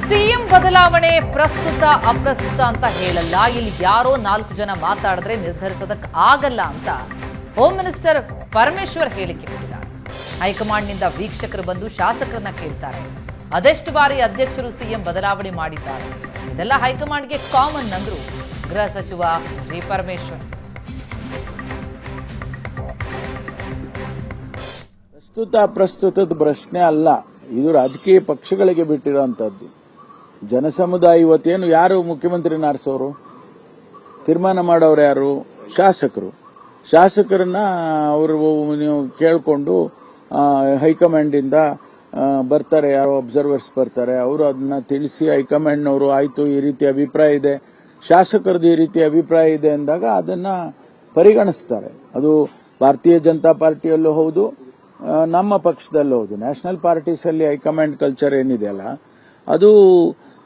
CM ಬದಲಾವಣೆ ಪ್ರಸ್ತುತ ಅಪ್ರಸ್ತುತ ಅಂತ ಹೇಳಲ್ಲ. ಇಲ್ಲಿ ಯಾರೋ 4 ಜನ ಮಾತಾಡಿದ್ರೆ ನಿರ್ಧರಿಸೋದಕ್ಕೆ ಆಗಲ್ಲ ಅಂತ ಹೋಮ್ ಮಿನಿಸ್ಟರ್ ಪರಮೇಶ್ವರ್ ಹೇಳಿಕೆ ಕೊಟ್ಟಿದ್ದಾರೆ. ಹೈಕಮಾಂಡ್ನಿಂದ ವೀಕ್ಷಕರು ಬಂದು ಶಾಸಕರನ್ನ ಕೇಳ್ತಾರೆ. ಅದೆಷ್ಟು ಬಾರಿ ಅಧ್ಯಕ್ಷರು ಸಿಎಂ ಬದಲಾವಣೆ ಮಾಡಿದ್ದಾರೆ, ಇದೆಲ್ಲ ಹೈಕಮಾಂಡ್ಗೆ ಕಾಮನ್ ಅಂದ್ರು ಗೃಹ ಸಚಿವ ಜಿ ಪರಮೇಶ್ವರ್. ಪ್ರಸ್ತುತದ ಪ್ರಶ್ನೆ ಅಲ್ಲ, ಇದು ರಾಜಕೀಯ ಪಕ್ಷಗಳಿಗೆ ಬಿಟ್ಟಿರುವಂತದ್ದು. ಜನಸಮುದಾಯ ಇವತ್ತೇನು ಯಾರು ಮುಖ್ಯಮಂತ್ರಿ ಆರಿಸೋರು, ತೀರ್ಮಾನ ಮಾಡೋರು ಯಾರು? ಶಾಸಕರನ್ನ ಅವರು ನೀವು ಕೇಳಿಕೊಂಡು ಹೈಕಮಾಂಡ್ ಇಂದ ಬರ್ತಾರೆ, ಯಾರೋ ಅಬ್ಸರ್ವರ್ಸ್ ಬರ್ತಾರೆ, ಅವರು ಅದನ್ನ ತಿಳಿಸಿ ಹೈಕಮಾಂಡ್ನವರು ಆಯ್ತು ಈ ರೀತಿ ಅಭಿಪ್ರಾಯ ಇದೆ, ಶಾಸಕರದ್ದು ಈ ರೀತಿ ಅಭಿಪ್ರಾಯ ಇದೆ ಅಂದಾಗ ಅದನ್ನ ಪರಿಗಣಿಸ್ತಾರೆ. ಅದು ಭಾರತೀಯ ಜನತಾ ಪಾರ್ಟಿಯಲ್ಲೂ ಹೌದು, ನಮ್ಮ ಪಕ್ಷದಲ್ಲೂ ಹೌದು. ನ್ಯಾಷನಲ್ ಪಾರ್ಟೀಸ್ ಅಲ್ಲಿ ಹೈಕಮಾಂಡ್ ಕಲ್ಚರ್ ಏನಿದೆಯಲ್ಲ, ಅದು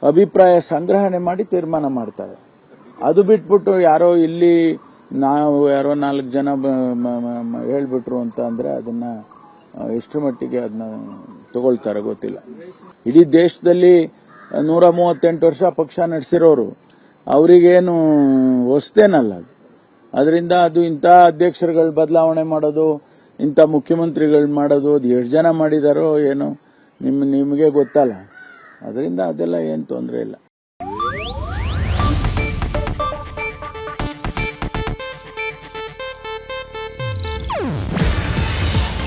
ಅಭಿಪ್ರಾಯ ಸಂಗ್ರಹಣೆ ಮಾಡಿ ತೀರ್ಮಾನ ಮಾಡ್ತಾರೆ. ಅದು ಬಿಟ್ಬಿಟ್ಟು ಯಾರೋ ಇಲ್ಲಿ ನಾವು ಯಾರೋ 4 ಜನ ಹೇಳ್ಬಿಟ್ರು ಅಂತ ಅಂದ್ರೆ ಅದನ್ನ ಎಷ್ಟು ಮಟ್ಟಿಗೆ ಅದನ್ನ ತಗೊಳ್ತಾರೆ ಗೊತ್ತಿಲ್ಲ. ಇಡೀ ದೇಶದಲ್ಲಿ 138 ವರ್ಷ ಪಕ್ಷ ನಡೆಸಿರೋರು, ಅವರಿಗೇನು ಹೊಸ್ತೇನಲ್ಲ. ಅದರಿಂದ ಅದು ಇಂಥ ಅಧ್ಯಕ್ಷರುಗಳು ಬದಲಾವಣೆ ಮಾಡೋದು, ಇಂಥ ಮುಖ್ಯಮಂತ್ರಿಗಳು ಮಾಡೋದು, ಅದು ಎಷ್ಟು ಜನ ಮಾಡಿದಾರೋ ಏನೋ ನಿಮಗೆ ಗೊತ್ತಲ್ಲ. ಅದರಿಂದ ಅದೆಲ್ಲ ಏನು ತೊಂದರೆ ಇಲ್ಲ.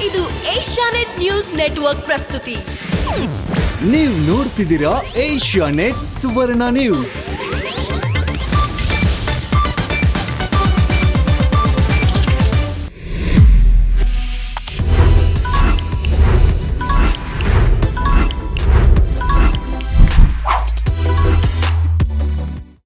ಇದು ಏಷ್ಯಾನೆಟ್ ನ್ಯೂಸ್ ನೆಟ್ವರ್ಕ್ ಪ್ರಸ್ತುತಿ. ನೀವು ನೋಡ್ತಿದ್ದೀರಾ ಏಷ್ಯಾನೆಟ್ ಸುವರ್ಣ ನ್ಯೂಸ್.